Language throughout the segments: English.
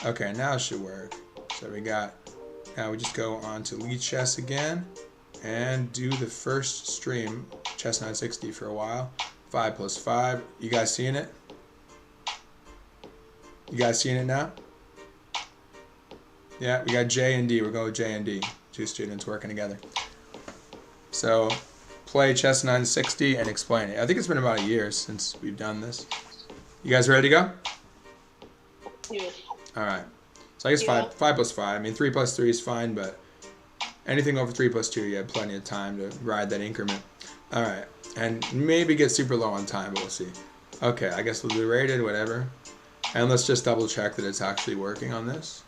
Okay, now it should work. So we got, now we just go on to lead chess again and do the first stream, chess 960 for a while. 5 plus 5. You guys seeing it? You guys seeing it now? Yeah, we got J and D. We're going with J and D. 2 students working together. So play chess 960 and explain it. I think it's been about a year since we've done this. You guys ready to go? Yeah. All right. So I guess 5 plus 5. I mean, 3 plus 3 is fine, but anything over 3 plus 2, you have plenty of time to ride that increment. All right. And maybe get super low on time, but we'll see. Okay, I guess we'll do rated, whatever. And let's just double check that it's actually working on this.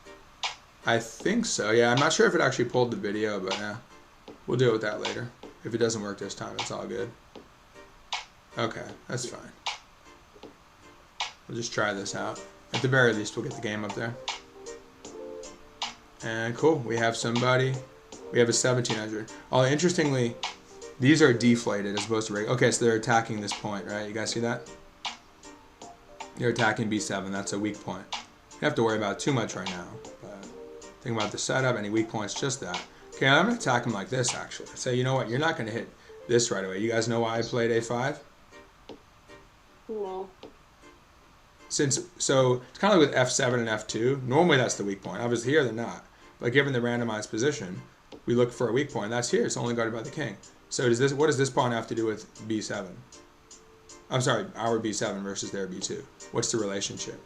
I think so. Yeah, I'm not sure if it actually pulled the video, but yeah. We'll deal with that later. If it doesn't work this time, it's all good. Okay, that's fine. We'll just try this out. At the very least, we'll get the game up there. And cool, we have somebody. We have a 1700. Oh, interestingly, these are deflated as opposed to regular. Okay, so they're attacking this point, right? You guys see that? They're attacking B7. That's a weak point. You don't have to worry about it too much right now. But think about the setup. Any weak points, just that. Okay, I'm going to attack him like this, actually. Say, you know what? You're not going to hit this right away. You guys know why I played A5? No. So it's kind of like with F7 and F2. Normally that's the weak point. Obviously here they're not. But given the randomized position, we look for a weak point. That's here. It's only guarded by the king. So what does this pawn have to do with B7? I'm sorry, our B7 versus their B2. What's the relationship?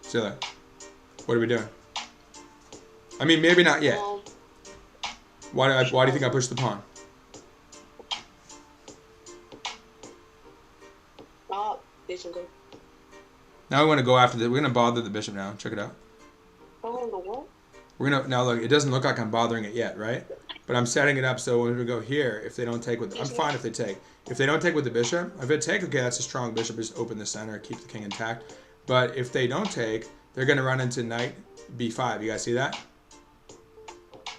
Zilla, what are we doing? I mean, maybe not yet. Why do you think I pushed the pawn? Basically. Now we want to go after the. We're gonna bother the bishop now. Check it out. Oh, the what? We're gonna now look. It doesn't look like I'm bothering it yet, right? But I'm setting it up so when we go here, if they don't take with, I'm fine if they take. If they don't take with the bishop, if they take, okay, that's a strong bishop. Just open the center, keep the king intact. But if they don't take, they're gonna run into knight B5. You guys see that?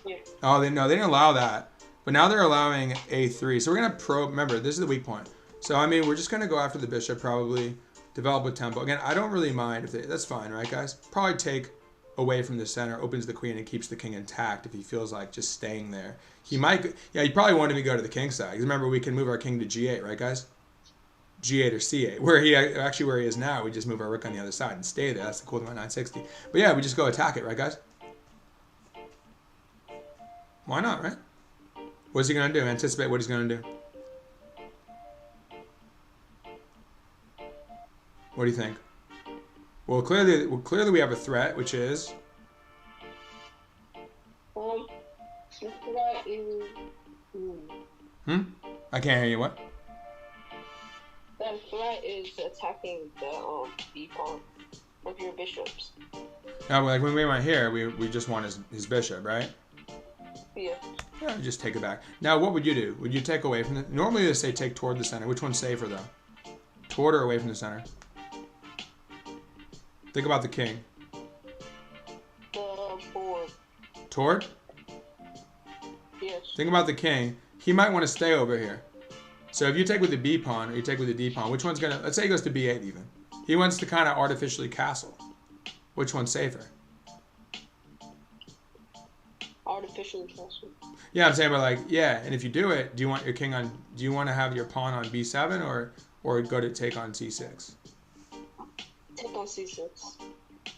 Yeah. Oh, they didn't allow that. But now they're allowing A3. So we're gonna probe. Remember, this is the weak point. So I mean, we're just gonna go after the bishop, probably develop with tempo. Again, I don't really mind if they. That's fine, right, guys? Probably take away from the center, opens the queen, and keeps the king intact if he feels like just staying there. He might. Yeah, he probably wanted me to go to the king side. Because remember, we can move our king to G8, right, guys? G8 or C8. Where he is now, we just move our rook on the other side and stay there. That's the cool thing about 960. But yeah, we just go attack it, right, guys? Why not, right? What's he gonna do? Anticipate what he's gonna do. What do you think? Well, clearly we have a threat, which is. The threat is. I can't hear you. What? The threat is attacking the B pawn of your bishops. No, like when we went here, we just want his bishop, right? Yeah. Yeah, just take it back. Now, what would you do? Would you take away from the? Normally they say take toward the center. Which one's safer though? Toward or away from the center? Think about the king. Forward. Toward? Yes. Think about the king. He might want to stay over here. So if you take with the B pawn or you take with the D pawn, which one's gonna? Let's say he goes to B8 even. He wants to kind of artificially castle. Which one's safer? Artificially castle. Yeah, I'm saying, but like, yeah. And if you do it, do you want your king on? Do you want to have your pawn on B7 or go to take on C6? Take on C6.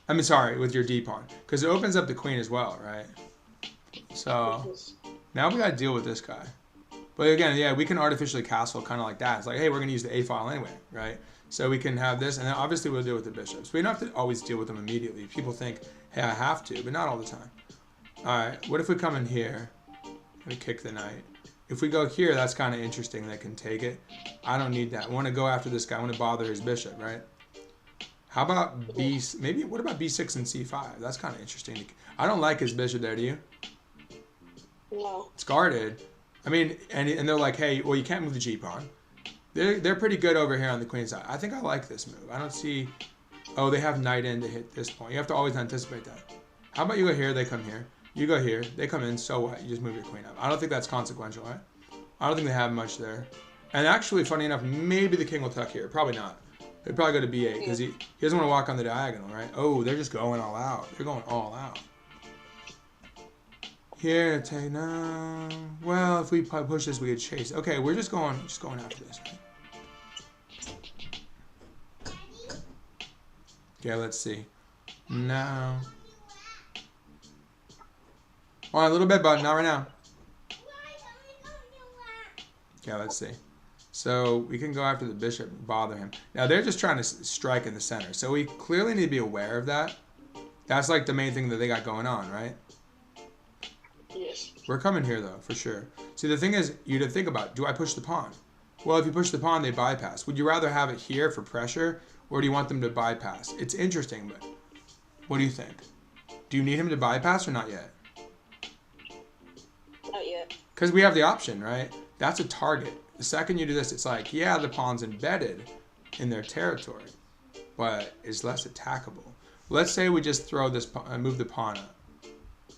I mean, sorry, with your D pawn, because it opens up the queen as well, right? So now we got to deal with this guy. But again, yeah, we can artificially castle kind of like that. It's like, hey, we're going to use the A file anyway, right? So we can have this, and then obviously we'll deal with the bishops. We don't have to always deal with them immediately. People think, hey, I have to, but not all the time. All right, what if we come in here and kick the knight? If we go here, that's kind of interesting. They can take it. I don't need that. I want to go after this guy. I want to bother his bishop, right? How about what about B6 and C5? That's kind of interesting. I don't like his bishop there, do you? No. It's guarded. I mean, and they're like, hey, well, you can't move the G pawn. They're pretty good over here on the queen side. I think I like this move. I don't see. Oh, they have knight in to hit this point. You have to always anticipate that. How about you go here? They come here. You go here. They come in. So what? You just move your queen up. I don't think that's consequential, right? I don't think they have much there. And actually, funny enough, maybe the king will tuck here. Probably not. They'd probably go to b8 because he doesn't want to walk on the diagonal, right? Oh, they're just going all out. They're going all out. Here, take no. Well, if we push this, we could chase. Okay, we're just going after this, right? Okay, let's see. No. All right, a little bit, but not right now. Okay, let's see. So we can go after the bishop and bother him. Now they're just trying to strike in the center. So we clearly need to be aware of that. That's like the main thing that they got going on, right? Yes. We're coming here though, for sure. See, the thing is, you to think about, do I push the pawn? Well, if you push the pawn, they bypass. Would you rather have it here for pressure, or do you want them to bypass? It's interesting, but what do you think? Do you need him to bypass or not yet? Not yet. Because we have the option, right? That's a target. The second you do this, it's like, yeah, the pawn's embedded in their territory, but it's less attackable. Let's say we just throw this, move the pawn up.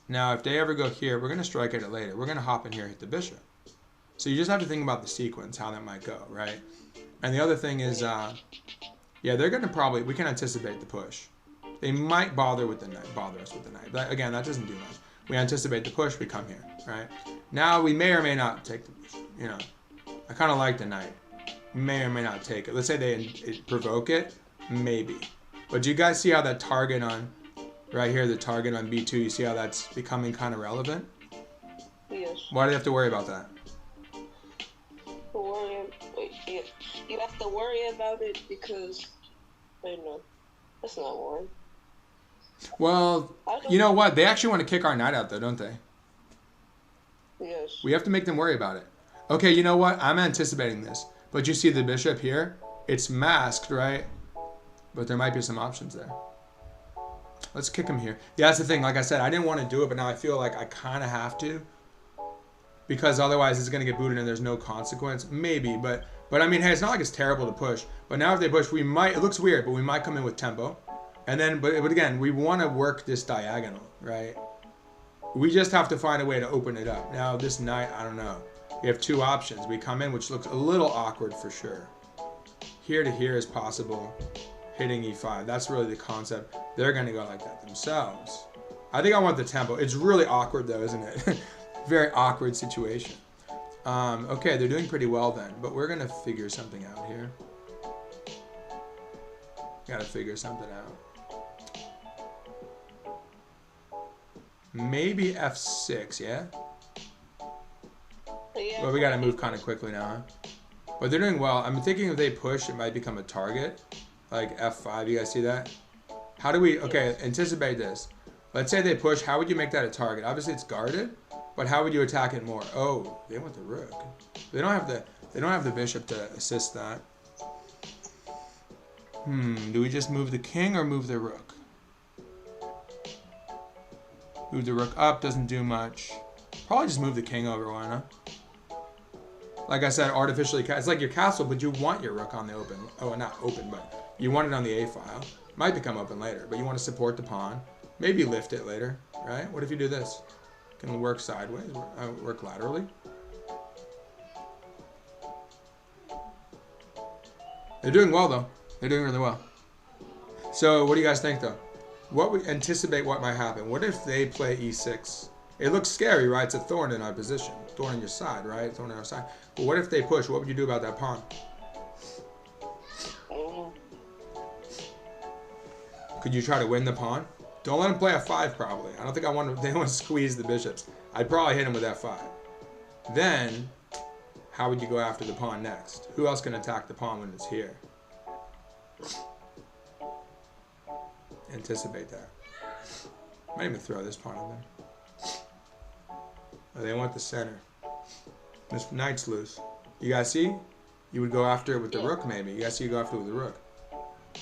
Now, if they ever go here, we're going to strike at it later. We're going to hop in here and hit the bishop. So you just have to think about the sequence, how that might go, right? And the other thing is, yeah, they're going to probably, we can anticipate the push. They might bother us with the knight. But again, that doesn't do much. We anticipate the push, we come here, right? Now, we may or may not take the push, you know. I kind of like the knight. May or may not take it. Let's say they provoke it, maybe. But do you guys see how that target on, right here, the target on b2, you see how that's becoming kind of relevant? Yes. Why do you have to worry about that? You have to worry about it because, wait, no, that's not worrying. Well, you know what? They actually want to kick our knight out, though, don't they? Yes. We have to make them worry about it. Okay, you know what? I'm anticipating this. But you see the bishop here? It's masked, right? But there might be some options there. Let's kick him here. Yeah, that's the thing. Like I said, I didn't want to do it, but now I feel like I kind of have to. Because otherwise it's going to get booted and there's no consequence. Maybe, but I mean, hey, it's not like it's terrible to push. But now if they push, we might, it looks weird, but we might come in with tempo. And then, but again, we want to work this diagonal, right? We just have to find a way to open it up. Now, this knight, I don't know. We have two options. We come in, which looks a little awkward for sure. Here to here is possible. Hitting e5. That's really the concept. They're going to go like that themselves. I think I want the tempo. It's really awkward, though, isn't it? Very awkward situation. Okay, they're doing pretty well then, but we're going to figure something out here. Got to figure something out. Maybe f6, yeah? Well, we got to move kind of quickly now, huh? But they're doing well. I'm thinking if they push, it might become a target. Like f5, you guys see that? How do we, okay, anticipate this. Let's say they push, how would you make that a target? Obviously it's guarded, but how would you attack it more? Oh, they want the rook. They don't have the bishop to assist that. Do we just move the king or move the rook? Move the rook up, doesn't do much. Probably just move the king over, why not? Like I said, artificially, it's like your castle, but you want your rook on the open. Oh, not open, but you want it on the A file. Might become open later, but you want to support the pawn. Maybe lift it later, right? What if you do this? Can it work sideways, work laterally? They're doing well, though. They're doing really well. So what do you guys think, though? What would anticipate what might happen? What if they play e6? It looks scary, right? It's a thorn in our position. Thorn in your side, right? Thorn in our side. But what if they push? What would you do about that pawn? Could you try to win the pawn? Don't let him play f5, probably. I don't think they want to squeeze the bishops. I'd probably hit him with f5. Then, how would you go after the pawn next? Who else can attack the pawn when it's here? Anticipate that. Might even throw this pawn in there. Oh, they want the center. This knight's loose. You guys see? You would go after it with the rook, maybe. You guys see you go after it with the rook.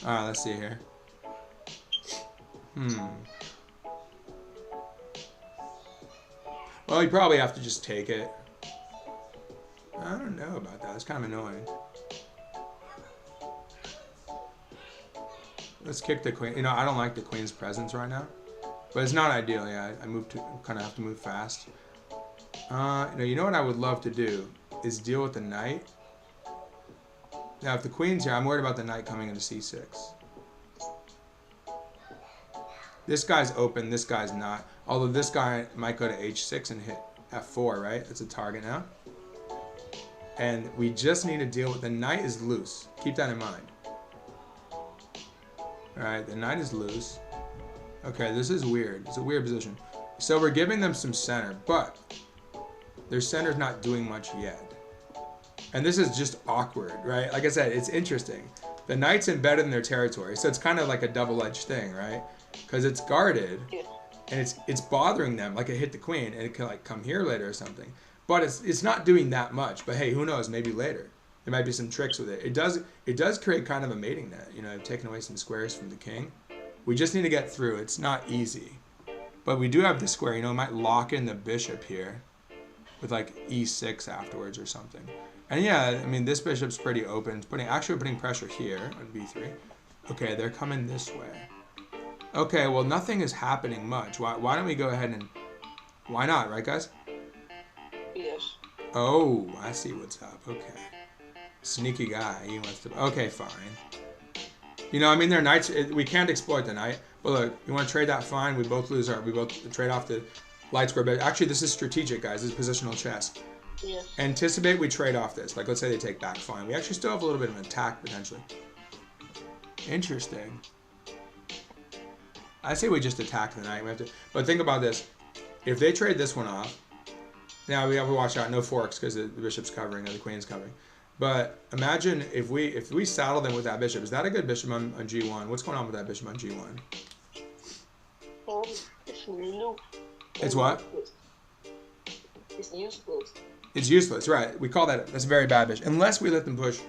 Alright, let's see here. Well, you probably have to just take it. I don't know about that. It's kind of annoying. Let's kick the queen. You know, I don't like the queen's presence right now. But it's not ideal, yeah. I kind of have to move fast. You know what I would love to do is deal with the knight Now, if the queen's here, I'm worried about the knight coming into c6. This guy's open, this guy's not. Although this guy might go to h6 and hit f4, right? That's a target now. And we just need to deal with... The knight is loose. Keep that in mind. Alright, the knight is loose. Okay, this is weird. It's a weird position. So we're giving them some center, but their center's not doing much yet. And this is just awkward, right? Like I said, it's interesting. The knight's embedded in their territory, so it's kind of like a double-edged thing, right? Because it's guarded, and it's bothering them, like it hit the queen, and it can like come here later or something. But it's not doing that much. But hey, who knows? Maybe later. There might be some tricks with it. It does create kind of a mating net, you know, taking away some squares from the king. We just need to get through. It's not easy. But we do have the square, you know, it might lock in the bishop here with like e6 afterwards or something. And yeah, I mean, this bishop's pretty open. It's actually putting pressure here on b3. Okay, they're coming this way. Okay, well, nothing is happening much. Why don't we go ahead and... Why not, right, guys? Yes. Oh, I see what's up. Okay. Sneaky guy. He wants to... Okay, fine. You know, I mean, they're knights. We can't exploit the knight. But look, you want to trade that? Fine. We both lose our... We both trade off the light square. But actually, this is strategic, guys. This is positional chess. Yes. Anticipate we trade off this. Like, let's say they take back. Fine. We actually still have a little bit of an attack, potentially. Interesting. I say we just attack the knight. We have to... But think about this. If they trade this one off... Now, we have to watch out. No forks, because the bishop's covering or the queen's covering. But imagine if we saddle them with that bishop. Is that a good bishop on g1? What's going on with that bishop on g1? It's new. It's what? It's useless. It's useless, right. We call that's a very bad bishop. Unless we let them push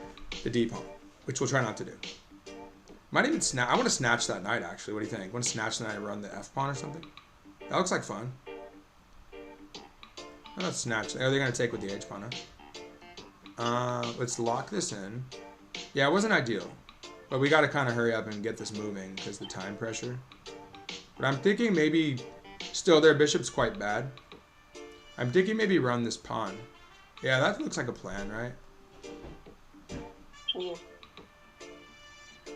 the d pawn, which we'll try not to do. Might even snatch. I want to snatch that knight, actually. What do you think? Want to snatch the knight and run the f pawn or something? That looks like fun. Let's snatch. Oh, they're going to take with the h pawn, huh? Let's lock this in. Yeah, it wasn't ideal. But we got to kind of hurry up and get this moving because the time pressure. But I'm thinking maybe... Still, their bishop's quite bad. I'm thinking maybe run this pawn. Yeah, that looks like a plan, right? Yeah.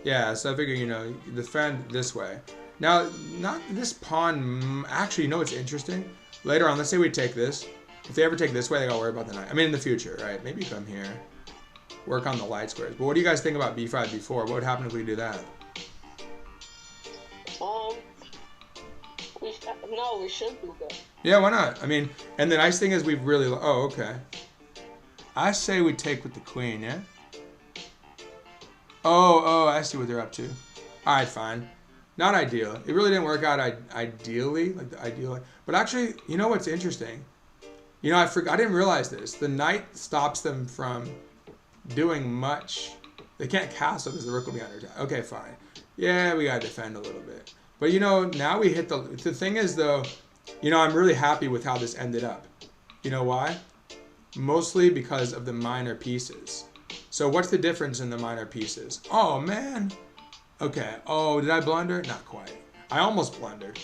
Yeah, so I figure, you know, defend this way. Now, not this pawn... Actually, you know what's interesting? Later on, let's say we take this. If they ever take this way, they gotta worry about the knight. I mean, in the future, right? Maybe come here. Work on the light squares. But what do you guys think about b5, b4? What would happen if we do that? No, we should do that. Yeah, why not? I mean, and the nice thing is we've really... Oh, okay. I say we take with the queen, yeah? Oh, I see what they're up to. Alright, fine. Not ideal. It really didn't work out ideally, like the ideal. But actually, you know what's interesting? You know, I didn't realize this. The knight stops them from doing much. They can't castle because the rook will be under attack. Okay, fine. Yeah, we gotta defend a little bit. But you know, now we hit the thing is though, you know, I'm really happy with how this ended up. You know why? Mostly because of the minor pieces. So what's the difference in the minor pieces? Oh man. Okay. Oh, did I blunder? Not quite. I almost blundered.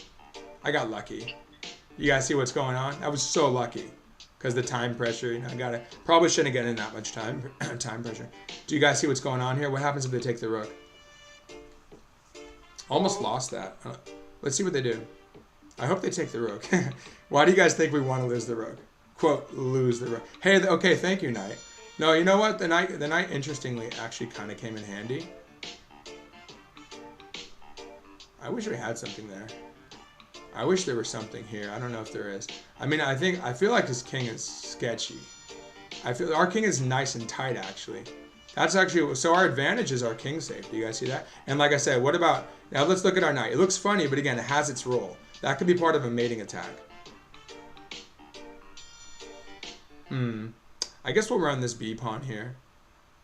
I got lucky. You guys see what's going on? I was so lucky. Because the time pressure, you know, probably shouldn't get in that much time pressure. Do you guys see what's going on here? What happens if they take the rook? Almost lost that. Let's see what they do. I hope they take the rook. Why do you guys think we want to lose the rook? Quote, lose the rook. Hey, okay, thank you, knight. No, you know what? The knight interestingly actually kind of came in handy. I wish we had something there. I wish there was something here. I don't know if there is. I mean, I feel like this king is sketchy. I feel our king is nice and tight, actually. That's actually, so our advantage is our king safe. Do you guys see that? And like I said, what about, now let's look at our knight. It looks funny, but again, it has its role. That could be part of a mating attack. I guess we'll run this b pawn here.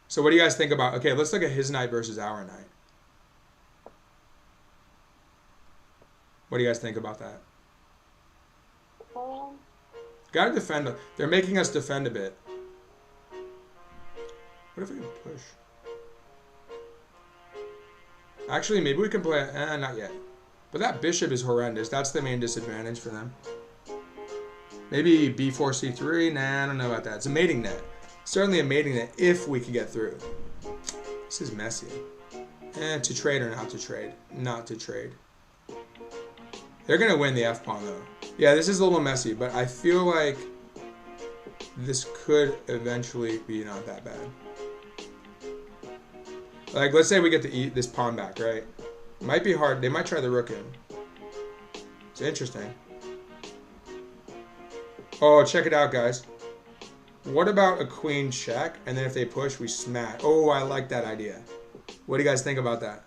So what do you guys think about, okay, let's look at his knight versus our knight. What do you guys think about that? Gotta defend. They're making us defend a bit. What if we can push? Actually, maybe we can play... not yet. But that bishop is horrendous. That's the main disadvantage for them. Maybe b4, c3? Nah, I don't know about that. It's a mating net. Certainly a mating net if we can get through. This is messy. To trade or not to trade? Not to trade. They're going to win the f-pawn, though. Yeah, this is a little messy, but I feel like this could eventually be not that bad. Like, let's say we get to eat this pawn back, right? Might be hard. They might try the rook in. It's interesting. Oh, check it out, guys. What about a queen check, and then if they push, we smash? Oh, I like that idea. What do you guys think about that?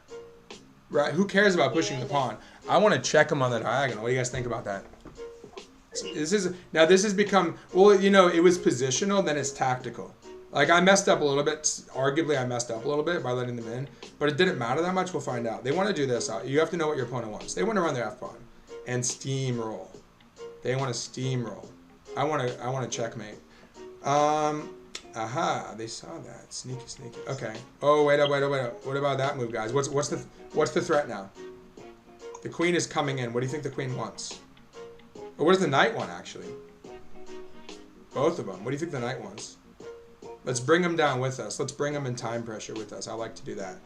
Right? Who cares about pushing the pawn? I want to check them on the diagonal. What do you guys think about that? This has become, well, you know, it was positional, then it's tactical. Like, I messed up a little bit. Arguably, I messed up a little bit by letting them in, but it didn't matter that much. We'll find out. They want to do this. You have to know what your opponent wants. They want to run their f-pawn and steamroll. They want to steamroll. I want to checkmate. Aha, they saw that. Sneaky, sneaky. Okay. Oh, wait up. What about that move, guys? What's the threat now? The queen is coming in. What do you think the queen wants? Or what does the knight want, actually? Both of them. What do you think the knight wants? Let's bring them down with us. Let's bring them in time pressure with us. I like to do that.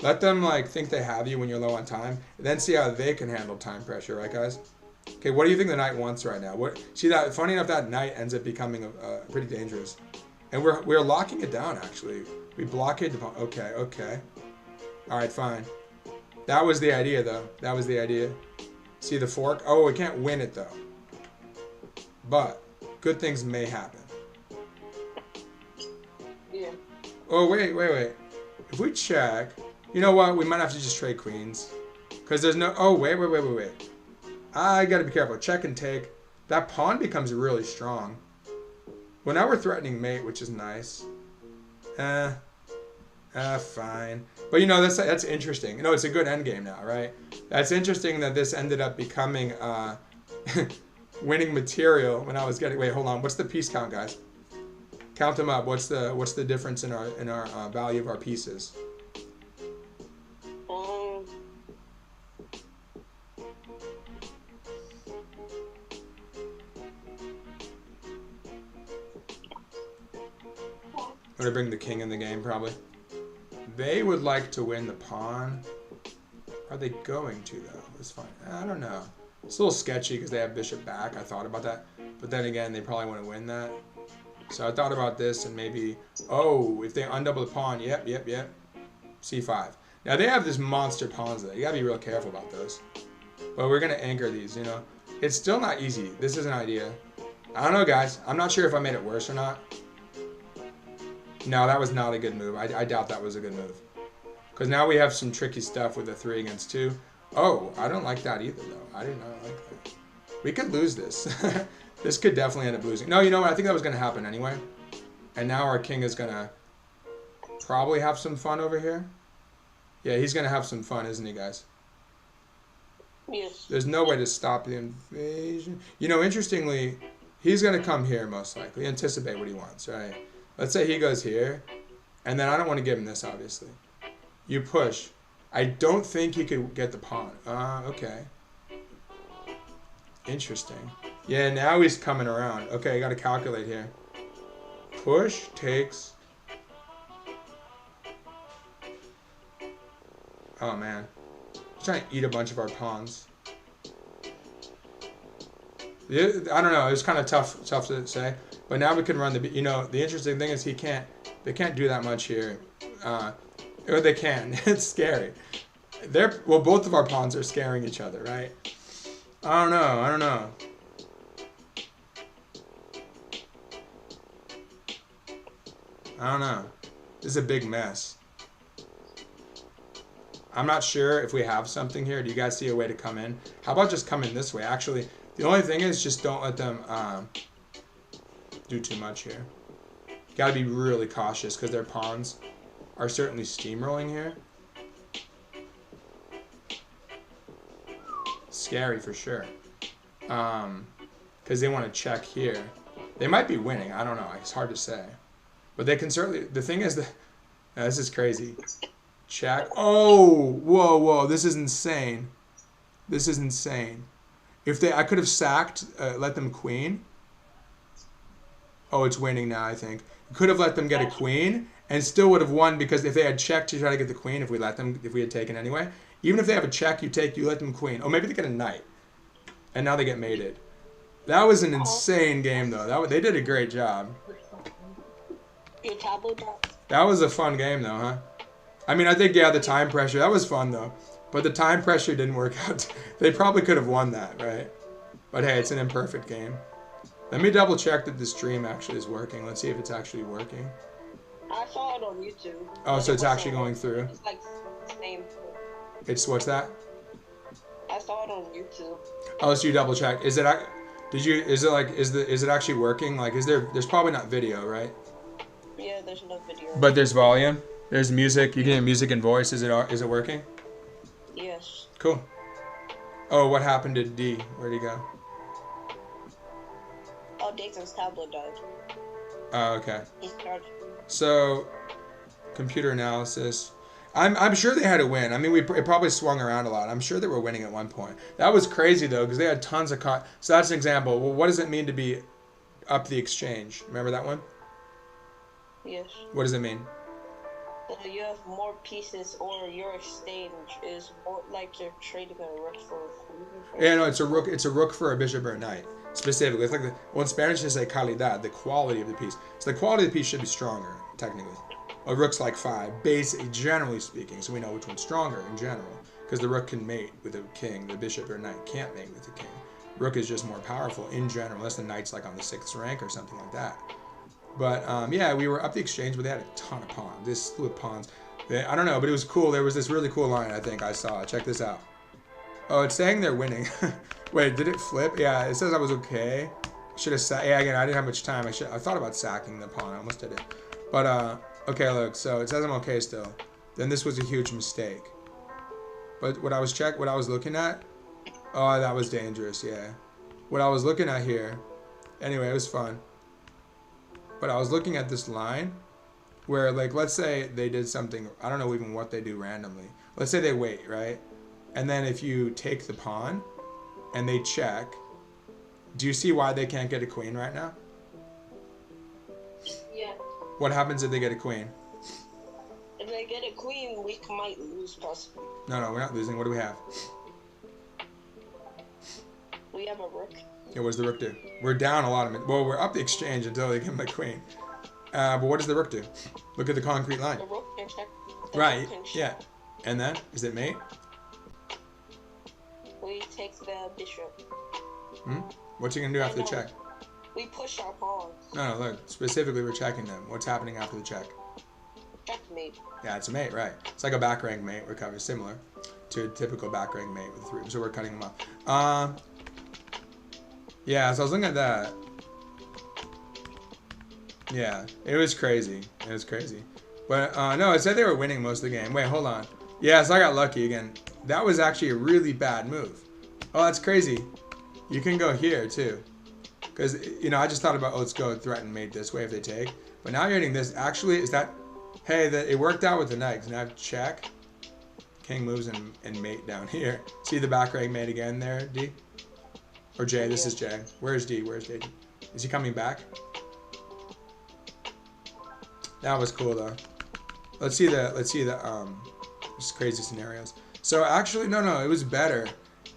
Let them, like, think they have you when you're low on time. And then see how they can handle time pressure, right, guys? Okay, what do you think the knight wants right now? See that? Funny enough, that knight ends up becoming pretty dangerous. And we're locking it down, actually. We blockade the pawn. Okay, okay. All right, fine. That was the idea, though. That was the idea. See the fork? Oh, we can't win it, though. But good things may happen. Yeah. Oh, wait. If we check, you know what? We might have to just trade queens. Because there's no... Oh, wait. I got to be careful. Check and take. That pawn becomes really strong. Well, now we're threatening mate, which is nice. Fine. But, you know, that's interesting. You know, it's a good endgame now, right? That's interesting that this ended up becoming winning material when I was getting... Wait, hold on. What's the piece count, guys? Count them up. What's the difference in our value of our pieces? I'm going to bring the king in the game, probably. They would like to win the pawn. Are they going to, though? It's fine. I don't know. It's a little sketchy because they have bishop back. I thought about that. But then again, they probably want to win that. So I thought about this and maybe... Oh, if they undouble the pawn. Yep. C5. Now, they have this monster pawns there. You got to be real careful about those. But we're going to anchor these, you know. It's still not easy. This is an idea. I don't know, guys. I'm not sure if I made it worse or not. No, that was not a good move. I doubt that was a good move. Because now we have some tricky stuff with the 3 against 2. Oh, I don't like that either, though. I did not like that. We could lose this. This could definitely end up losing. No, you know what? I think that was going to happen anyway. And now our king is going to probably have some fun over here. Yeah, he's going to have some fun, isn't he, guys? Yes. There's no way to stop the invasion. You know, interestingly, he's going to come here most likely. Anticipate what he wants, right? Let's say he goes here, and then I don't want to give him this, obviously. You push. I don't think he could get the pawn. Okay. Interesting. Yeah, now he's coming around. Okay, I got to calculate here. Push takes... Oh, man. He's trying to eat a bunch of our pawns. I don't know. It was kind of tough to say. But now we can run the... You know, the interesting thing is they can't do that much here. Or they can. It's scary. Well, both of our pawns are scaring each other, right? I don't know. This is a big mess. I'm not sure if we have something here. Do you guys see a way to come in? How about just come in this way? Actually, the only thing is just don't let them do too much here. Got to be really cautious because their pawns are certainly steamrolling here. Scary for sure. Because they want to check here. They might be winning. I don't know. It's hard to say. But they can certainly... The thing is that... This is crazy. Check. Oh! Whoa. This is insane. If I could have sacked, let them queen. Oh, it's winning now, I think. Could have let them get a queen, and still would have won because if they had checked to try to get the queen, if we had taken anyway, even if they have a check, you let them queen. Oh, maybe they get a knight, and now they get mated. That was an insane game though. They did a great job. Your tableau dropped. That was a fun game though, huh? I mean, I think the time pressure, that was fun though, but the time pressure didn't work out. They probably could have won that, right? But hey, it's an imperfect game. Let me double check that the stream actually is working. Let's see if it's actually working. I saw it on YouTube. Oh, so it's actually going through. It's like the same. What's that? I saw it on YouTube. Oh, so you double check. Is it actually working? Like, there's probably not video, right? Yeah, there's no video. But there's volume. There's music. You can hear music and voice. Is it working? Yes. Cool. Oh, what happened to D? Where'd he go? Oh, Dayton's tablet died. Oh, okay. He's charged. So, computer analysis. I'm sure they had a win. I mean, it probably swung around a lot. I'm sure they were winning at one point. That was crazy though, because they had tons of So that's an example. Well, what does it mean to be up the exchange? Remember that one? Yes. What does it mean? You have more pieces, or your exchange is more like you're trading a rook for. Yeah, no, it's a rook. It's a rook for a bishop or a knight. Specifically, it's like in Spanish they say calidad, the quality of the piece. So the quality of the piece should be stronger, technically. A rook's like 5, basically, generally speaking, so we know which one's stronger in general. Because the rook can mate with a king, the bishop or knight can't mate with the king. Rook is just more powerful in general, unless the knight's like on the 6th rank or something like that. But yeah, we were up the exchange, but they had a ton of pawns. This slew of pawns. I don't know, but it was cool. There was this really cool line I think I saw. Check this out. Oh, it's saying they're winning. Wait, did it flip? Yeah, it says I was okay. Should have sat. Yeah, again, I didn't have much time. I thought about sacking the pawn. I almost did it. But okay, look. So it says I'm okay still. Then this was a huge mistake. But what I was looking at. Oh, that was dangerous. Yeah. What I was looking at here. Anyway, it was fun. But I was looking at this line where, like, let's say they did something, I don't know even what they do randomly. Let's say they wait, right? And then if you take the pawn and they check, do you see why they can't get a queen right now? Yeah. What happens if they get a queen? If they get a queen, we might lose possibly. No, we're not losing. What do we have? We have a rook. Yeah, what does the rook do? We're down a lot of it. Well, we're up the exchange until they give them a queen. But what does the rook do? Look at the concrete line. The rook can check. Right, yeah. And then, is it mate? We take the bishop. What's he going to do after the check? We push our pawns. No, look. Specifically, we're checking them. What's happening after the check? Checkmate. Yeah, it's a mate, right. It's like a back rank mate. We're kind of similar to a typical back rank mate with 3. So we're cutting them off. Yeah, so I was looking at that. Yeah, it was crazy. It was crazy. But, no, it said they were winning most of the game. Wait, hold on. Yeah, so I got lucky again. That was actually a really bad move. Oh, that's crazy. You can go here, too. Because, I just thought about, let's go threaten mate this way if they take. But now you're hitting this. Actually, is that... Hey, it worked out with the knight. Because now I have check. King moves and mate down here. See the back rank mate again there, D? Or J, this is J. Where's D? Where's D? Is he coming back? That was cool though. Let's see the just crazy scenarios. So actually no, it was better.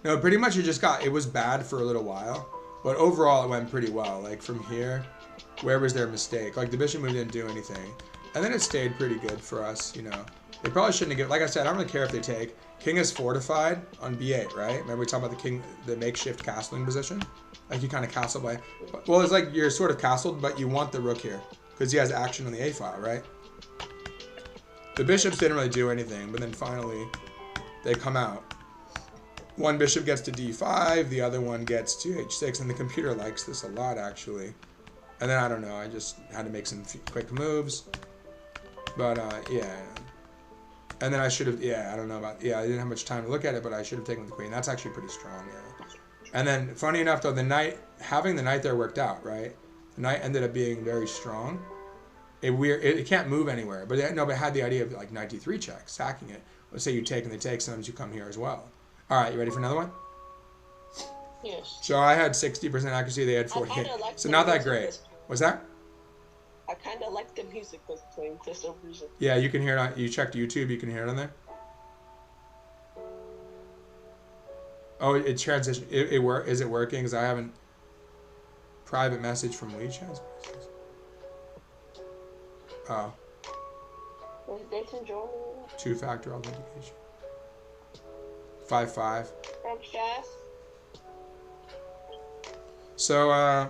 No, pretty much it was bad for a little while, but overall it went pretty well. Like from here, where was their mistake? Like the bishop move didn't do anything. And then it stayed pretty good for us, They probably shouldn't have given, like I said, I don't really care if they take. King is fortified on b8, right? Remember we talked about the king, the makeshift castling position? Like you kind of castle by, well, it's like you're sort of castled, but you want the rook here because he has action on the a file, right? The bishops didn't really do anything, but then finally they come out. One bishop gets to d5, the other one gets to h6, and the computer likes this a lot, actually. And then, I don't know, I just had to make some quick moves. But, yeah. And then I should have, I don't know about, I didn't have much time to look at it, but I should have taken the queen. That's actually pretty strong, yeah. And then, funny enough, though, having the knight there worked out, right? The knight ended up being very strong. It can't move anywhere, but it had the idea of, like, knight d3 check, sacking it. Let's say you take and they take, sometimes you come here as well. All right, you ready for another one? Yes. So I had 60% accuracy, they had 48. So not that great. What's that? I kind of like the music that's playing for some reason. Yeah, you can hear it on. You checked YouTube. You can hear it on there. Oh, it transitioned. It work? Is it working? Because I haven't. Private message from WeChat. Oh. Is Dayton joining? Two-factor authentication. 5-5. From Shaz? So,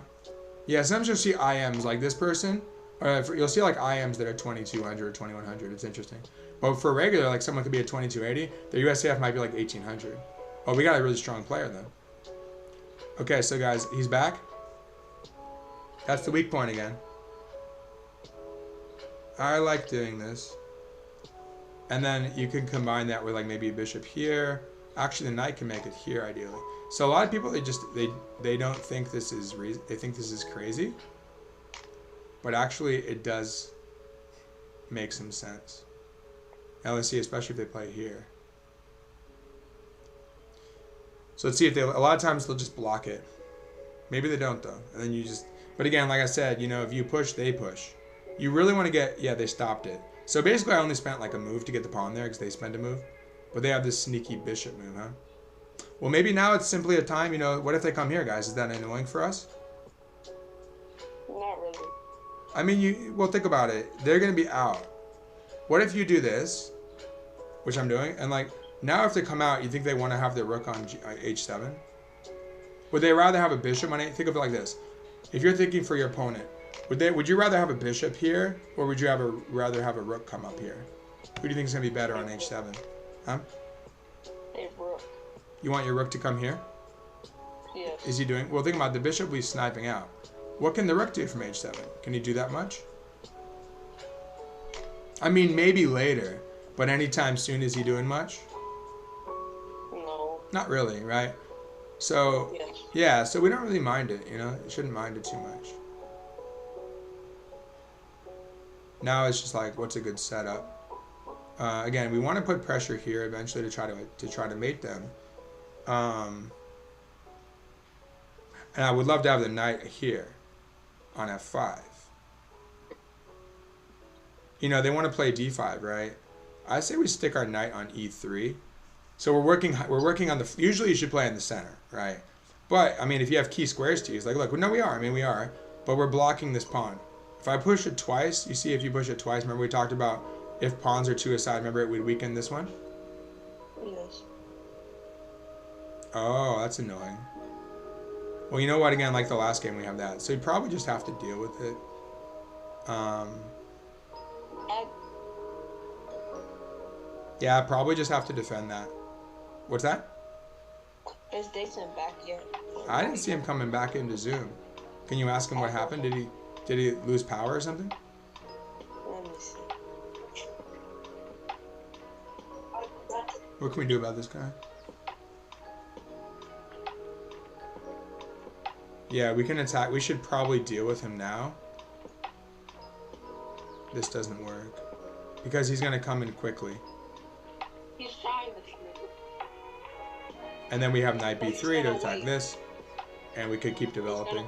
yeah, sometimes you'll see IMs like this person. You'll see like IMs that are 2200 or 2100. It's interesting. But for regular, like someone could be at 2280. Their USCF might be like 1800. Oh, we got a really strong player then. Okay, so guys, he's back. That's the weak point again. I like doing this. And then you can combine that with like maybe a bishop here. Actually, the knight can make it here ideally. So a lot of people, they don't think this is they think this is crazy. But actually, it does make some sense. Now let's see, especially if they play here. So let's see if they. A lot of times they'll just block it. Maybe they don't though, and then you just. But again, like I said, you know, if you push, they push. You really want to get. Yeah, they stopped it. So basically, I only spent like a move to get the pawn there because they spent a move. But they have this sneaky bishop move, huh? Well, maybe now it's simply a time. You know, what if they come here, guys? Is that annoying for us? Not really. I mean, well, think about it. They're gonna be out. What if you do this, which I'm doing, and like now if they come out, you think they want to have their rook on h7? Would they rather have a bishop on it? Think of it like this: if you're thinking for your opponent, would you rather have a bishop here, or would you rather have a rook come up here? Who do you think is gonna be better on h7? Huh? A rook. You want your rook to come here? Yes. Is he doing? Well, think about it. The bishop will be sniping out. What can the rook do from h7? Can he do that much? I mean, maybe later, but anytime soon, is he doing much? No. Not really, right? So, Yes. yeah, so we don't really mind it, you know? You shouldn't mind it too much. Now it's just like, what's a good setup? Again, we want to put pressure here eventually to try to mate them. And I would love to have the knight here on f5. You know, they want to play d5, right? I say we stick our knight on e3. So we're working on the. Usually you should play in the center, right? But I mean, if you have key squares to use, like look, no, we are. I mean, we are, but we're blocking this pawn. If I push it twice, you see, if you push it twice, remember we talked about if pawns are two aside. Remember it would weaken this one. Yes. Oh, that's annoying. Well, you know what? Again, like the last game, we have that. So you probably just have to deal with it. Yeah, I probably just have to defend that. What's that? Is Dayton back yet? I didn't see him coming back into Zoom. Can you ask him what happened? Did he lose power or something? Let me see. What can we do about this guy? Yeah, we can attack. We should probably deal with him now. This doesn't work. Because he's going to come in quickly. He's trying to shoot. And then we have knight b3 to attack this. And we could keep developing.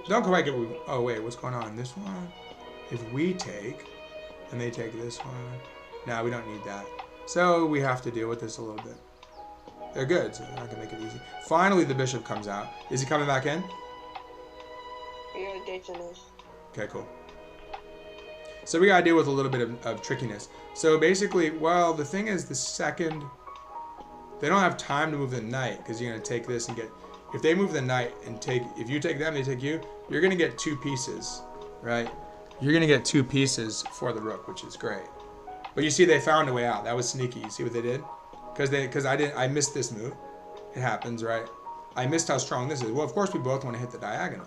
Don't quite get... Oh, wait. What's going on? This one? If we take... And they take this one... No, we don't need that. So we have to deal with this a little bit. They're good, so they're not going to make it easy. Finally, the bishop comes out. Is he coming back in? Yeah, Dayton is. Okay, cool. So we got to deal with a little bit of trickiness. So basically, well, the thing is the second... They don't have time to move the knight because you're going to take this and get... If they move the knight and take... If you take them, they take you, you're going to get two pieces, right? You're going to get two pieces for the rook, which is great. But you see they found a way out. That was sneaky. You see what they did? Because I missed this move. It happens, right? I missed how strong this is. Well, of course, we both want to hit the diagonal.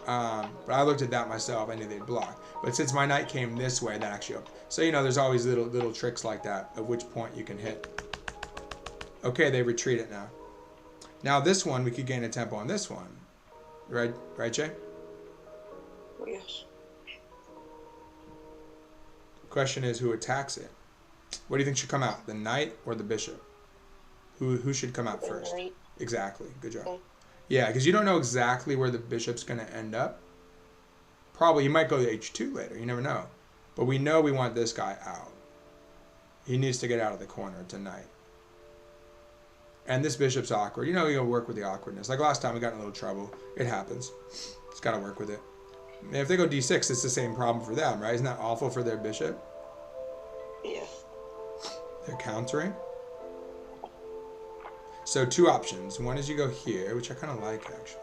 But I looked at that myself. I knew they'd block. But since my knight came this way, that actually opened. So, you know, there's always little tricks like that of which point you can hit. Okay, they retreat it now. Now this one, we could gain a tempo on this one. Right, Jay? Yes. Question is, who attacks it? What do you think should come out? The knight or the bishop? Who should come out first? Knight. Exactly. Good job. Okay. Yeah, because you don't know exactly where the bishop's going to end up. Probably he might go to h2 later. You never know. But we know we want this guy out. He needs to get out of the corner tonight. And this bishop's awkward. You know, you gotta work with the awkwardness. Like last time, we got in a little trouble. It happens. Just gotta work with it. And if they go d6, it's the same problem for them, right? Isn't that awful for their bishop? Yeah. They're countering. So 2 options. One is you go here, which I kind of like, actually.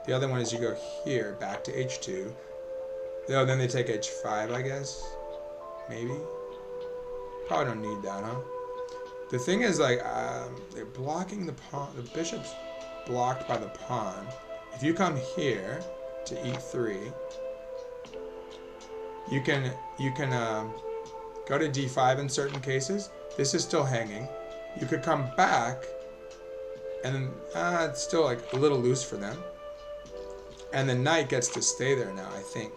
The other one is you go here, back to h2. Oh, then they take h5, I guess. Maybe. Probably don't need that, huh? The thing is, like, they're blocking the pawn. The bishop's blocked by the pawn. If you come here to e3, you can go to d5 in certain cases. This is still hanging. You could come back, and then it's still like a little loose for them. And the knight gets to stay there now, I think.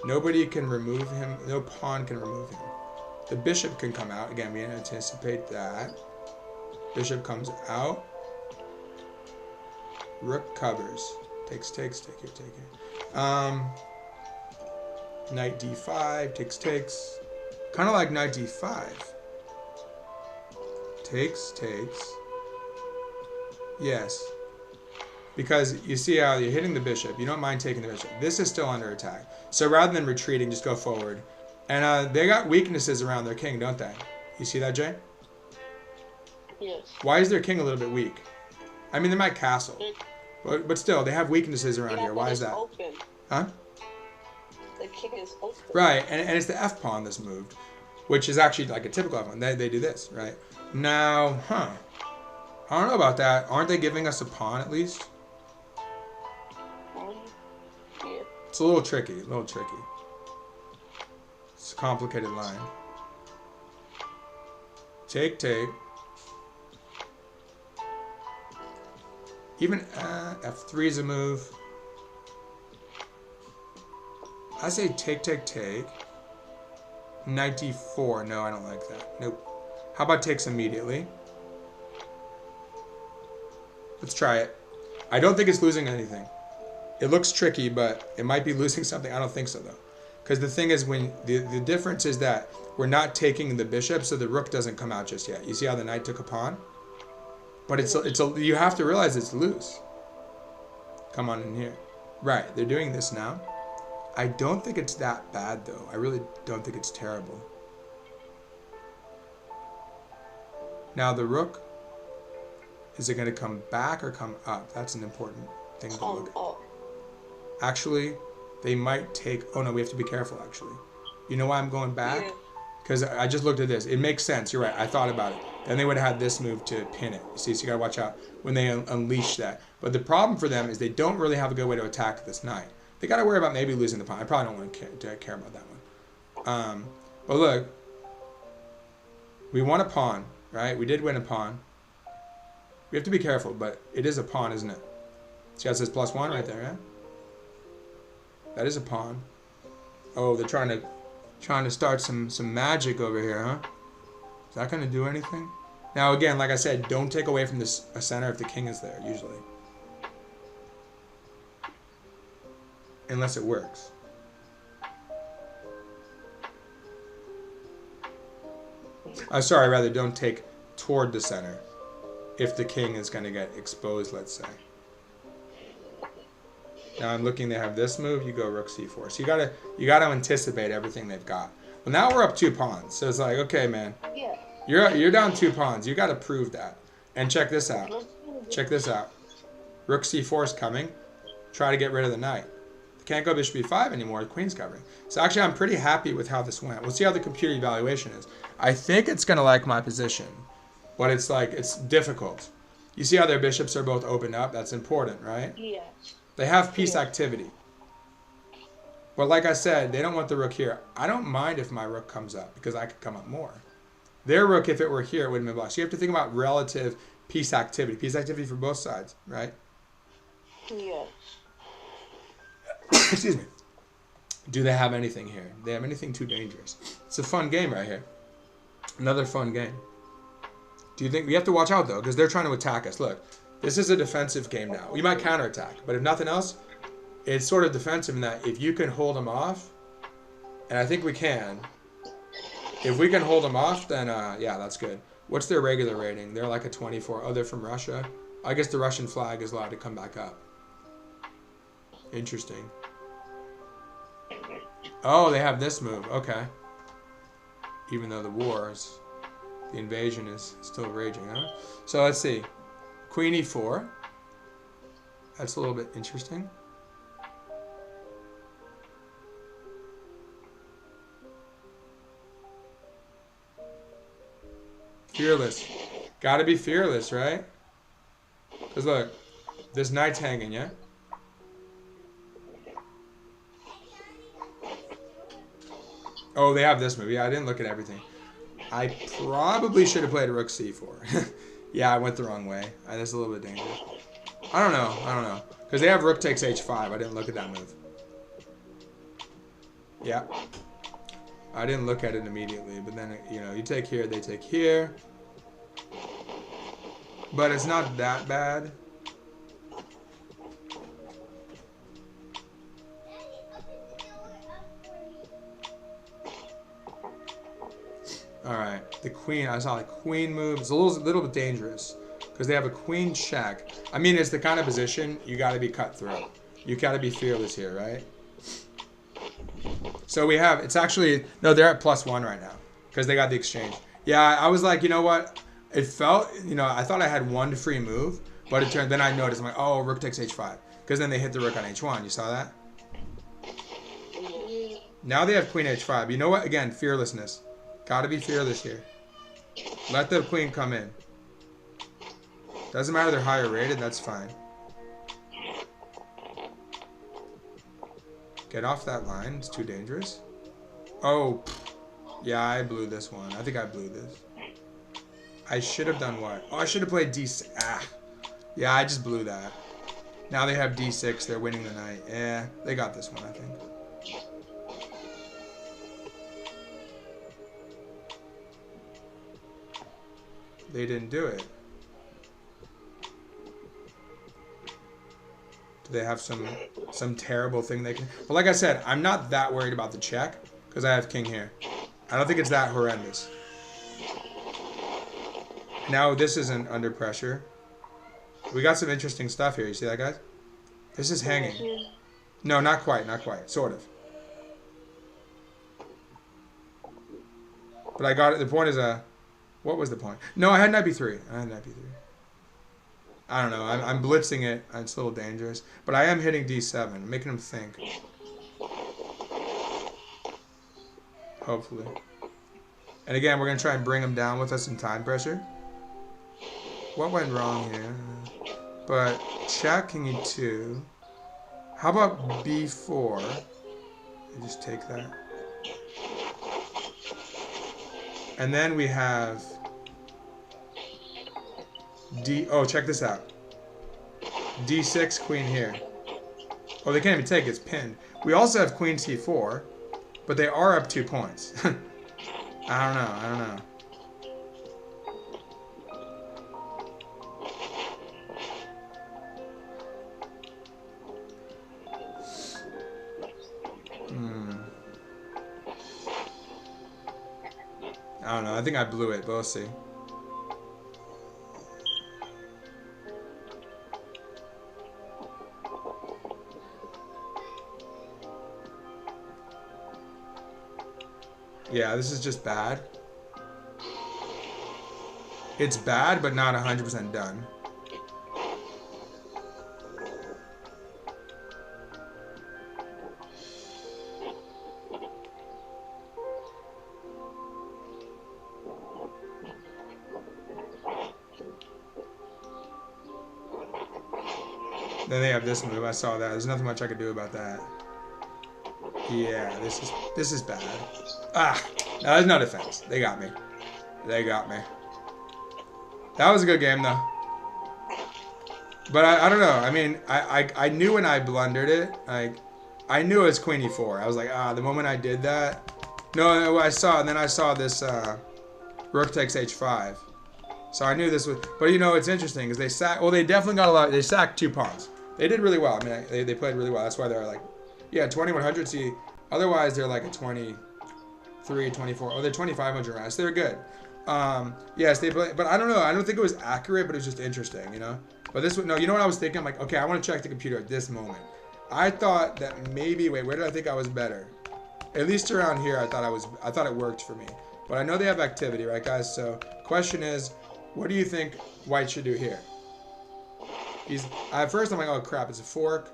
Nobody can remove him. No pawn can remove him. The bishop can come out. Again, we anticipate that. Bishop comes out. Rook covers. Takes, take it. Knight d5, takes. Kind of like knight d5. Takes. Yes. Because you see how you're hitting the bishop. You don't mind taking the bishop. This is still under attack. So rather than retreating, just go forward. And they got weaknesses around their king, don't they? You see that, Jay? Yes. Why is their king a little bit weak? I mean, they might castle. But still, they have weaknesses around here. Why is that? Open. Huh? The king is open. Right, and it's the f pawn that's moved, which is actually like a typical f pawn. They do this, right? Now, I don't know about that. Aren't they giving us a pawn at least? Yeah. It's a little tricky, It's a complicated line. Take. Even f3 is a move. I say take. Knight d4. No, I don't like that. Nope. How about takes immediately? Let's try it. I don't think it's losing anything. It looks tricky, but it might be losing something. I don't think so, though. Because the thing is, when the difference is that we're not taking the bishop, so the rook doesn't come out just yet. You see how the knight took a pawn? But you have to realize it's loose. Come on in here. Right, they're doing this now. I don't think it's that bad, though. I really don't think it's terrible. Now the rook, is it going to come back or come up? That's an important thing to look at. Actually, they might take... Oh, no, we have to be careful, actually. You know why I'm going back? Because I just looked at this. It makes sense. You're right. I thought about it. Then they would have had this move to pin it. You see, so you got to watch out when they unleash that. But the problem for them is they don't really have a good way to attack this knight. They got to worry about maybe losing the pawn. I probably don't want to care about that one. But look, we won a pawn, right? We did win a pawn. We have to be careful, but it is a pawn, isn't it? See how it says +1 right there, yeah? That is a pawn. Oh, they're trying to start some magic over here, huh? Is that going to do anything? Now, again, like I said, don't take away from this center if the king is there, usually. Unless it works. Sorry, rather, don't take toward the center if the king is going to get exposed, let's say. Now I'm looking, they have this move, you go rook c4. So you gotta anticipate everything they've got. Well, now we're up 2 pawns. So it's like, okay, man. Yeah. You're down 2 pawns. You gotta prove that. And check this out. Check this out. Rook c4 is coming. Try to get rid of the knight. Can't go bishop b5 anymore. The queen's covering. So actually, I'm pretty happy with how this went. We'll see how the computer evaluation is. I think it's gonna like my position, but it's difficult. You see how their bishops are both opened up? That's important, right? Yeah. They have piece activity. But like I said, they don't want the rook here. I don't mind if my rook comes up because I could come up more. Their rook, if it were here, it would have been blocked. So you have to think about relative piece activity. Piece activity for both sides, right? Yeah. Excuse me. Do they have anything here? Do they have anything too dangerous? It's a fun game right here. Another fun game. Do you think... We have to watch out, though, because they're trying to attack us. Look, this is a defensive game now. We might counterattack, but if nothing else, it's sort of defensive in that if you can hold them off, and I think we can. If we can hold them off, then yeah, that's good. What's their regular rating? They're like a 24. Oh, they're from Russia. I guess the Russian flag is allowed to come back up. Interesting. Oh, they have this move. Okay. Even though the invasion is still raging, huh? So let's see. Queen e4. That's a little bit interesting. Fearless. Gotta be fearless, right? Because look, this knight's hanging, yeah? Oh, they have this move. Yeah, I didn't look at everything. I probably should have played rook c4. Yeah, I went the wrong way. That's a little bit dangerous. I don't know. Because they have rook takes h5. I didn't look at that move. Yeah. I didn't look at it immediately. But then, you know, you take here, they take here. But it's not that bad. Alright, the queen, I saw the queen move. It's a little bit dangerous because they have a queen check. I mean, it's the kind of position you got to be cutthroat. You got to be fearless here, right? So we have, it's actually, no, they're at +1 right now because they got the exchange. Yeah, I was like, you know what? It felt, you know, I thought I had one free move, but it turned, then I noticed, I'm like, oh, rook takes h5 because then they hit the rook on h1. You saw that? Now they have queen h5. You know what? Again, fearlessness. Gotta be fearless here. Let the queen come in. Doesn't matter they're higher rated, that's fine. Get off that line, it's too dangerous. Oh, yeah, I blew this one. I think I blew this. I should have done what? Oh, I should have played d6. Ah. Yeah, I just blew that. Now they have d6, they're winning the knight. Yeah, they got this one, I think. They didn't do it. Do they have some terrible thing they can... But like I said, I'm not that worried about the check because I have king here. I don't think it's that horrendous. Now this isn't under pressure. We got some interesting stuff here. You see that, guys? This is hanging. No, not quite, not quite. Sort of. But I got it. The point is what was the point? No, I had knight b3. I don't know. I'm blitzing it. It's a little dangerous. But I am hitting d7, making him think. Hopefully. And again, we're going to try and bring him down with us in time pressure. What went wrong here? But check king e2. How about b4? You just take that. And then we have oh, check this out. d6, queen here. Oh, they can't even take it. It's pinned. We also have queen c4, but they are up 2 points. I don't know. I don't know. I think I blew it, but we'll see. Yeah, this is just bad. It's bad, but not 100% done. Then they have this move. I saw that. There's nothing much I could do about that. Yeah, this is bad. Ah, no, there's no defense. They got me. They got me. That was a good game though. But I don't know. I mean, I knew when I blundered it. I knew it was queen e4. I was like, the moment I did that. No, I saw, and then I saw this rook takes h5. So I knew this was. But you know, it's interesting because they sack. Well, they definitely got a lot. They sacked 2 pawns. They did really well. I mean, they played really well. That's why they're like, yeah, 2100. See, otherwise they're like a 23, 24. Oh, they're 2500 rounds. They're good. Yes, they play, but I don't know. I don't think it was accurate, but it was just interesting, you know. But this one, no, you know what I was thinking? I'm like, okay, I want to check the computer at this moment. I thought that maybe, wait, where did I think I was better? At least around here, I thought it worked for me. But I know they have activity, right, guys? So, question is, what do you think White should do here? At first I'm like, oh crap, it's a fork.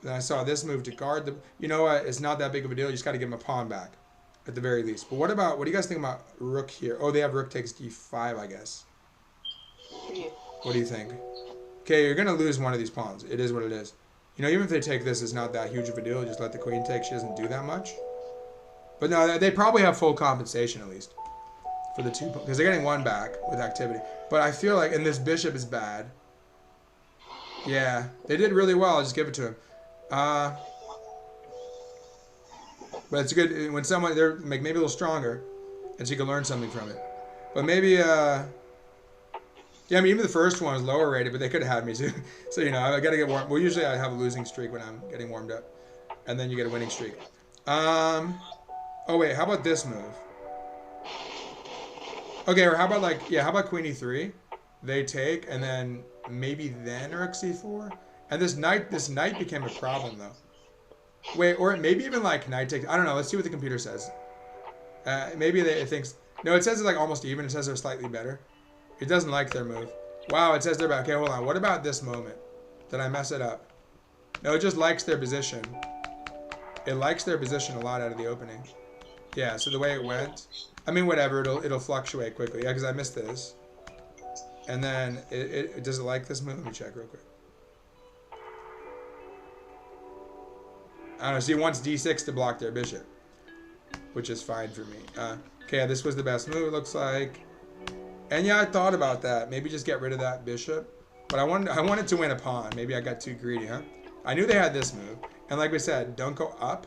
Then I saw this move to guard the. You know what? It's not that big of a deal. You just got to give him a pawn back, at the very least. But what do you guys think about rook here? Oh, they have rook takes d5, I guess. Yeah. What do you think? Okay, you're gonna lose one of these pawns. It is what it is. You know, even if they take this, it's not that huge of a deal. Just let the queen take. She doesn't do that much. But no, they probably have full compensation at least for the two, because they're getting one back with activity. But I feel like, and this bishop is bad. Yeah, they did really well. I'll just give it to him. But it's good when they're maybe a little stronger, and so you can learn something from it. But maybe, yeah, I mean, even the first one was lower rated, but they could have had me too. So, you know, I got to get warm. Well, usually I have a losing streak when I'm getting warmed up, and then you get a winning streak. Oh wait, how about this move? Okay, or how about how about queen e3? They take, and then maybe then rook c4? And this knight became a problem though. Wait, or maybe even like knight takes. I don't know. Let's see what the computer says. Maybe it thinks. No, it says it's like almost even. It says they're slightly better. It doesn't like their move. Wow, it says they're back. Okay, hold on. What about this moment? Did I mess it up? No, it just likes their position. It likes their position a lot out of the opening. Yeah, so the way it went. I mean, whatever. It'll fluctuate quickly. Yeah, because I missed this. And then does it like this move? Let me check real quick. I don't know. See, it wants d6 to block their bishop, which is fine for me. Okay, this was the best move, it looks like. And yeah, I thought about that. Maybe just get rid of that bishop. But I wanted to win a pawn. Maybe I got too greedy, huh? I knew they had this move. And like we said, don't go up,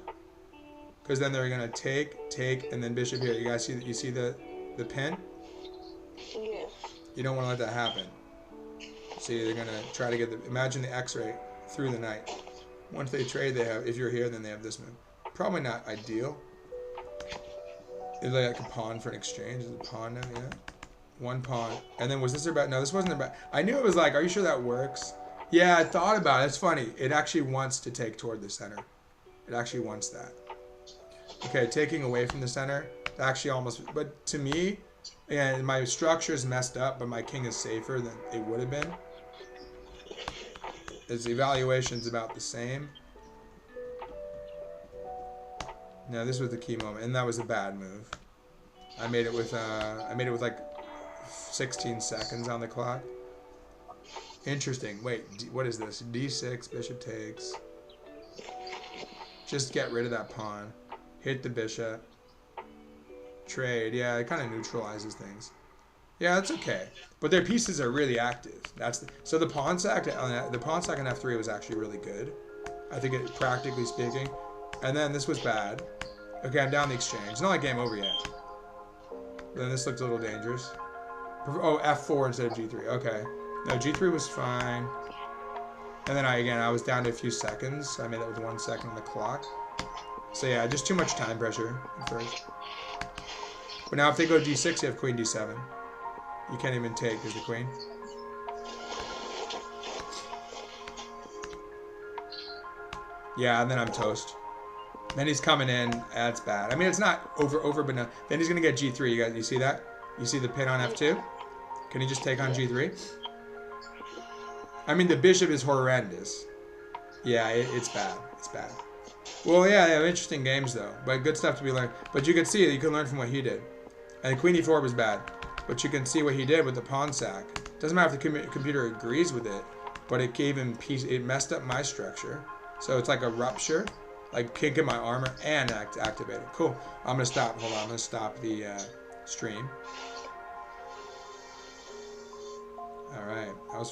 because then they're gonna take, and then bishop here. You guys see that? You see the pin? Yeah. You don't want to let that happen. See, they're gonna try to get imagine the X-ray through the knight. Once they trade, they have. If you're here, then they have this move. Probably not ideal. Is like a pawn for an exchange? Is it a pawn now? Yeah. One pawn. And then was this their bet? No, this wasn't their bet. I knew it was like, are you sure that works? Yeah, I thought about it. It's funny. It actually wants to take toward the center. It actually wants that. Okay, taking away from the center. Actually almost, but to me, again, my structure is messed up, but my king is safer than it would have been. Its evaluation's about the same. No, this was the key moment, and that was a bad move. I made it with like 16 seconds on the clock. Interesting. Wait, what is this? D6, bishop takes. Just get rid of that pawn. Hit the bishop. Trade. Yeah, it kind of neutralizes things. Yeah, that's okay. But their pieces are really active. So the pawn sack on f3 was actually really good. I think it, practically speaking. And then this was bad. Okay, I'm down the exchange. It's not like game over yet. Then this looked a little dangerous. Oh, f4 instead of g3. Okay. No, g3 was fine. And then I was down to a few seconds. So I made that with 1 second on the clock. So yeah, just too much time pressure at first. But now if they go g6, you have queen d7. You can't even take as the queen. Yeah, and then I'm toast. Then he's coming in. That's bad. I mean, it's not over, but no. Then he's gonna get g3. You see that? You see the pin on f2? Can he just take on g3? I mean, the bishop is horrendous. Yeah, it's bad. It's bad. Well, yeah, they have interesting games though, but good stuff to be learned. But you can see it. You can learn from what he did. And queen e4 was bad, but you can see what he did with the pawn sack. Doesn't matter if the computer agrees with it, but it gave him peace. It messed up my structure, so it's like a rupture, like kinking my armor and activated. Cool. I'm gonna stop. Hold on. I'm gonna stop the stream. All right. That was